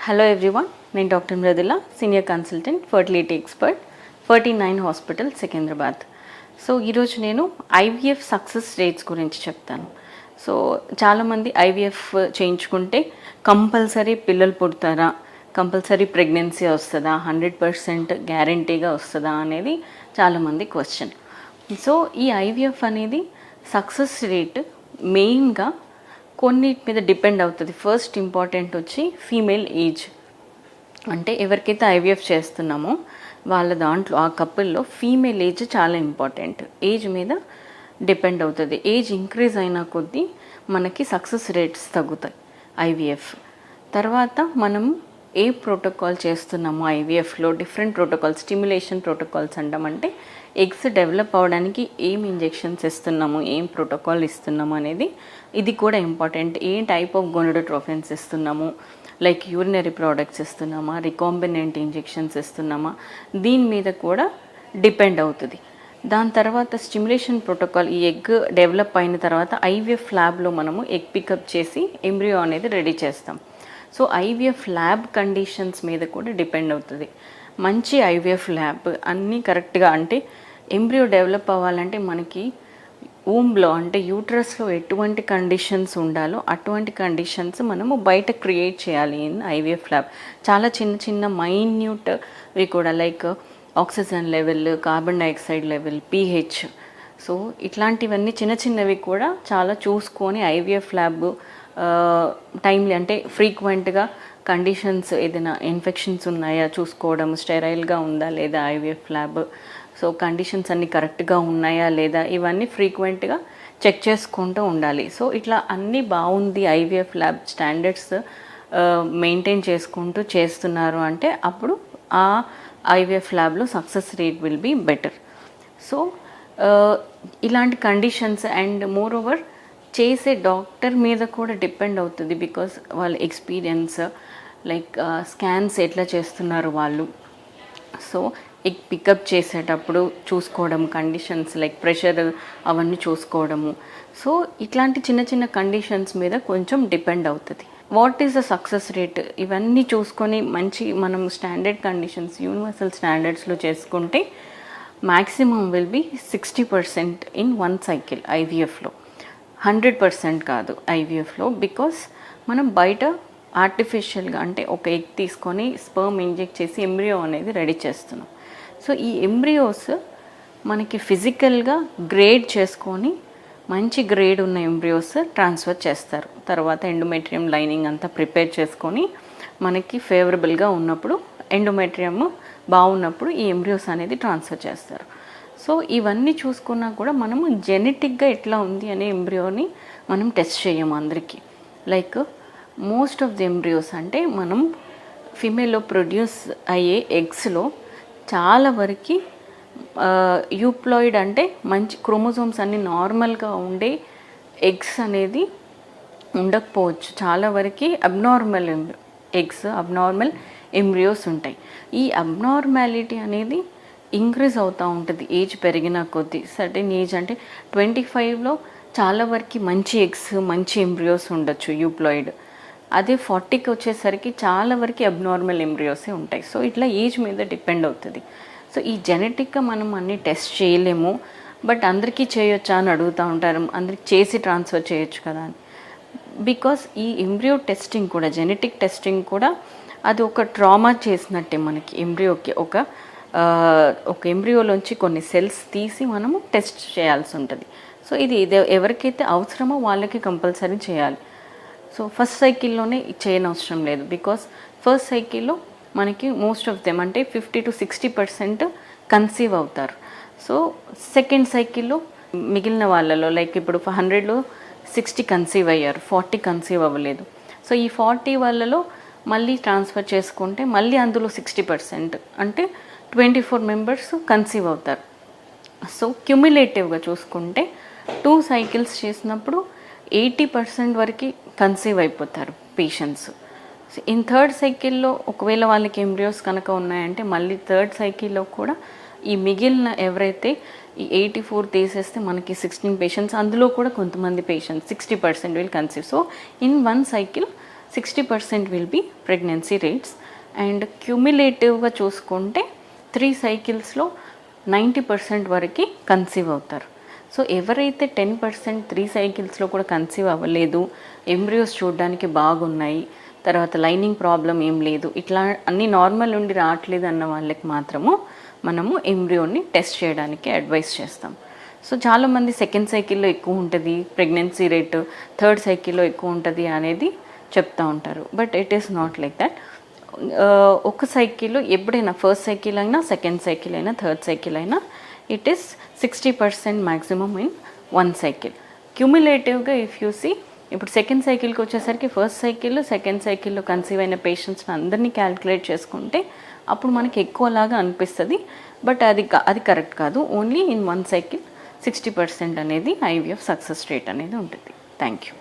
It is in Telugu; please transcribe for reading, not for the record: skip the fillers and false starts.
హలో ఎవ్రీవన్, నేను doctor Mrudula, senior consultant fertility expert 49 hospital Secunderabad. So ఈరోజు నేను ఐవీఎఫ్ సక్సెస్ రేట్స్ గురించి చెప్తాను. సో చాలామంది ఐవీఎఫ్ చేయించుకుంటే కంపల్సరీ పిల్లలు పుడతారా, కంపల్సరీ ప్రెగ్నెన్సీ వస్తుందా, 100% గ్యారంటీగా వస్తుందా అనేది చాలామంది క్వశ్చన్. సో ఈ ఐవీఎఫ్ అనేది సక్సెస్ రేట్ మెయిన్గా కొన్నిటి మీద డిపెండ్ అవుతుంది. ఫస్ట్ ఇంపార్టెంట్ వచ్చి ఫీమేల్ ఏజ్, అంటే ఎవరికైతే ఐవీఎఫ్ చేస్తున్నామో వాళ్ళ దాంట్లో ఆ కపుల్లో ఫీమేల్ ఏజ్ చాలా ఇంపార్టెంట్. ఏజ్ మీద డిపెండ్ అవుతుంది. ఏజ్ ఇంక్రీజ్ అయిన కొద్దీ మనకి సక్సెస్ రేట్స్ తగ్గుతాయి ఐవీఎఫ్. తర్వాత మనం ఏ ప్రోటోకాల్ చేస్తున్నామో ఐవీఎఫ్లో డిఫరెంట్ ప్రోటోకాల్స్, స్టిమ్యులేషన్ ప్రోటోకాల్స్ అంటామంటే ఎగ్స్ డెవలప్ అవ్వడానికి ఏం ఇంజెక్షన్స్ ఇస్తున్నాము, ఏం ప్రోటోకాల్ ఇస్తున్నాము అనేది ఇది కూడా important. A type of gonadotropins ఇస్తున్నాము, లైక్ యూరినరీ ప్రోడక్ట్స్ ఇస్తున్నామా, రికాంబినెంట్ ఇంజెక్షన్స్ ఇస్తున్నామా, దీని మీద కూడా డిపెండ్ అవుతుంది. దాని తర్వాత స్టిమ్యులేషన్ ప్రోటోకాల్, ఈ ఎగ్ డెవలప్ అయిన తర్వాత ఐవీఎఫ్ ల్యాబ్లో మనము ఎగ్ పికప్ చేసి ఎంబ్రియో అనేది రెడీ చేస్తాం. సో ఐవీఎఫ్ ల్యాబ్ కండిషన్స్ మీద కూడా డిపెండ్ అవుతుంది. మంచి ఐవీఎఫ్ ల్యాబ్ అన్నీ కరెక్ట్గా, అంటే ఎంబ్రియో డెవలప్ అవ్వాలంటే మనకి ఊంబ్లో అంటే యూట్రస్లో ఎటువంటి కండిషన్స్ ఉండాలో అటువంటి కండిషన్స్ మనము బయట క్రియేట్ చేయాలి ఇన్ ఐవీఎఫ్ ల్యాబ్. చాలా చిన్న చిన్న మైన్యూట్వి కూడా, like oxygen level, carbon dioxide level, pH, so ఇట్లాంటివన్నీ చిన్న చిన్నవి కూడా చాలా చూసుకొని ఐవీఎఫ్ ల్యాబ్ టైమ్లీ, అంటే ఫ్రీక్వెంట్గా కండిషన్స్ ఏదైనా ఇన్ఫెక్షన్స్ ఉన్నాయా చూసుకోవడం, స్టెరైల్గా ఉందా లేదా ఐవీఎఫ్ ల్యాబ్, సో కండిషన్స్ అన్నీ కరెక్ట్గా ఉన్నాయా లేదా, ఇవన్నీ ఫ్రీక్వెంట్గా చెక్ చేసుకుంటూ ఉండాలి. సో ఇట్లా అన్నీ బాగుంది, ఐవీఎఫ్ ల్యాబ్ స్టాండర్డ్స్ మెయింటైన్ చేసుకుంటూ చేస్తున్నారు అంటే అప్పుడు ఆ ఐవీఎఫ్ ల్యాబ్లో success rate will be better. So ఇలాంటి కండిషన్స్ అండ్ మోర్ ఓవర్ చేసే డాక్టర్ మీద కూడా డిపెండ్ అవుతుంది. బికాస్ వాళ్ళ ఎక్స్పీరియన్స్, లైక్ స్కాన్స్ ఎట్లా చేస్తున్నారు వాళ్ళు, సో ఎగ్ పికప్ చేసేటప్పుడు చూసుకోవడం, కండిషన్స్ లైక్ ప్రెషర్ అవన్నీ చూసుకోవడము, సో ఇట్లాంటి చిన్న చిన్న కండిషన్స్ మీద కొంచెం డిపెండ్ అవుతుంది. What is the success rate, ఇవన్నీ చూసుకొని మంచి మనం స్టాండర్డ్ కండిషన్స్, యూనివర్సల్ స్టాండర్డ్స్లో చేసుకుంటే maximum will be 60% in 1 cycle ఐవీఎఫ్లో, 100% కాదు ఐవీఎఫ్లో. బికాస్ మనం బయట ఆర్టిఫిషియల్గా, అంటే ఒక ఎగ్ తీసుకొని స్పర్మ్ ఇంజెక్ట్ చేసి ఎంబ్రియో అనేది రెడీ చేస్తున్నాం. సో ఈ ఎంబ్రియోస్ మనకి ఫిజికల్గా గ్రేడ్ చేసుకొని మంచి గ్రేడ్ ఉన్న ఎంబ్రియోస్ ట్రాన్స్ఫర్ చేస్తారు. తర్వాత ఎండోమెట్రియం లైనింగ్ అంతా ప్రిపేర్ చేసుకొని మనకి ఫేవరబుల్గా ఉన్నప్పుడు, ఎండోమెట్రియం బాగున్నప్పుడు ఈ ఎంబ్రియోస్ అనేది ట్రాన్స్ఫర్ చేస్తారు. సో ఇవన్నీ చూసుకున్నా కూడా మనము జెనెటిక్గా ఎట్లా ఉంది అనే ఎంబ్రియోని మనం టెస్ట్ చేయము అందరికీ. Like most of the embryos, అంటే మనం ఫిమేల్లో ప్రొడ్యూస్ అయ్యే ఎగ్స్లో చాలా వరకు యూప్లాయిడ్, అంటే మంచి క్రోమోజోమ్స్ అన్ని నార్మల్గా ఉండే ఎగ్స్ అనేది ఉండకపోవచ్చు. చాలా వరకు అబ్నార్మల్ ఎగ్స్, అబ్నార్మల్ ఎంబ్రియోస్ ఉంటాయి. ఈ అబ్నార్మాలిటీ అనేది ఇంక్రీజ్ అవుతూ ఉంటుంది ఏజ్ పెరిగిన కొద్దీ. సర్టెన్ ఏజ్ అంటే 25లో చాలా వరకు మంచి ఎగ్స్, మంచి ఎంబ్రియోస్ ఉండొచ్చు యూప్లాయిడ్. అదే 40కి వచ్చేసరికి చాలా వరకు అబ్నార్మల్ ఎంబ్రియోసే ఉంటాయి. సో ఇట్లా ఏజ్ మీద డిపెండ్ అవుతుంది. సో ఈ జెనెటిక్గా మనం అన్నీ టెస్ట్ చేయలేము, బట్ అందరికీ చేయొచ్చా అని అడుగుతూ ఉంటారు, అందరికి చేసి ట్రాన్స్ఫర్ చేయొచ్చు కదా అని. బికాస్ ఈ ఎంబ్రియో టెస్టింగ్ కూడా, జెనెటిక్ టెస్టింగ్ కూడా అది ఒక ట్రామా చేసినట్టే మనకి. ఎంబ్రియోకి ఒక ఎంబ్రియోలోంచి కొన్ని సెల్స్ తీసి మనము టెస్ట్ చేయాల్సి ఉంటుంది. సో ఇది ఎవరికైతే అవసరమో వాళ్ళకి కంపల్సరీ చేయాలి. సో ఫస్ట్ సైకిల్లోనే చేయనవసరం లేదు. బికాస్ ఫస్ట్ సైకిల్లో మనకి మోస్ట్ ఆఫ్ దెమ్, అంటే 50 to 60% కన్సీవ్ అవుతారు. సో సెకండ్ సైకిల్లో మిగిలిన వాళ్ళలో, లైక్ ఇప్పుడు 100లో 60 కన్సీవ్ అయ్యారు, 40 కన్సీవ్ అవ్వలేదు. సో ఈ 40 వాళ్ళలో మళ్ళీ ట్రాన్స్ఫర్ చేసుకుంటే మళ్ళీ అందులో 60%, అంటే 24 మెంబర్స్ కన్సీవ్ అవుతారు. సో క్యుములేటివ్గా చూసుకుంటే 2 సైకిల్స్ చేసినప్పుడు 80% వరకు కన్సీవ్ అయిపోతారు పేషెంట్స్. ఇన్ థర్డ్ సైకిల్లో ఒకవేళ వాళ్ళకి ఎంబ్రియోస్ కనుక ఉన్నాయంటే మళ్ళీ థర్డ్ సైకిల్లో కూడా ఈ మిగిలిన ఎవరైతే ఈ 84 తీసేస్తే మనకి 16 పేషెంట్స్, అందులో కూడా కొంతమంది patients 60% will conceive. So in 1 cycle 60% will be pregnancy rates. And క్యూములేటివ్గా చూసుకుంటే 3 సైకిల్స్లో 90% వరకు కన్సీవ్ అవుతారు. సో ఎవరైతే 10% 3 సైకిల్స్లో కూడా కన్సీవ్ అవ్వలేదు, ఎంబ్రియోస్ చూడడానికి బాగున్నాయి, తర్వాత లైనింగ్ ప్రాబ్లం ఏం లేదు, ఇట్లా అన్నీ నార్మల్ ఉండి రావట్లేదు అన్న వాళ్ళకి మాత్రము మనము ఎంబ్రియోని టెస్ట్ చేయడానికి అడ్వైస్ చేస్తాం. సో చాలామంది సెకండ్ సైకిల్లో ఎక్కువ ఉంటుంది ప్రెగ్నెన్సీ రేటు, థర్డ్ సైకిల్లో ఎక్కువ ఉంటుంది అనేది చెప్తూ ఉంటారు. But it is not like that. ఒక సైకిల్లో ఎప్పుడైనా ఫస్ట్ సైకిల్ అయినా, సెకండ్ సైకిల్ అయినా, థర్డ్ సైకిల్ అయినా it is 60% maximum in 1 cycle. క్యూములేటివ్గా ఇఫ్ యూ సీ, ఇప్పుడు సెకండ్ సైకిల్కి వచ్చేసరికి ఫస్ట్ సైకిల్, సెకండ్ సైకిల్లో కన్సీవ్ అయిన పేషెంట్స్ని అందరినీ క్యాలిక్యులేట్ చేసుకుంటే అప్పుడు మనకి ఎక్కువలాగా అనిపిస్తుంది. బట్ అది కరెక్ట్ కాదు. ఓన్లీ ఇన్ 1 సైకిల్ 60% అనేది IVF సక్సెస్ రేట్ అనేది ఉంటుంది. Thank you.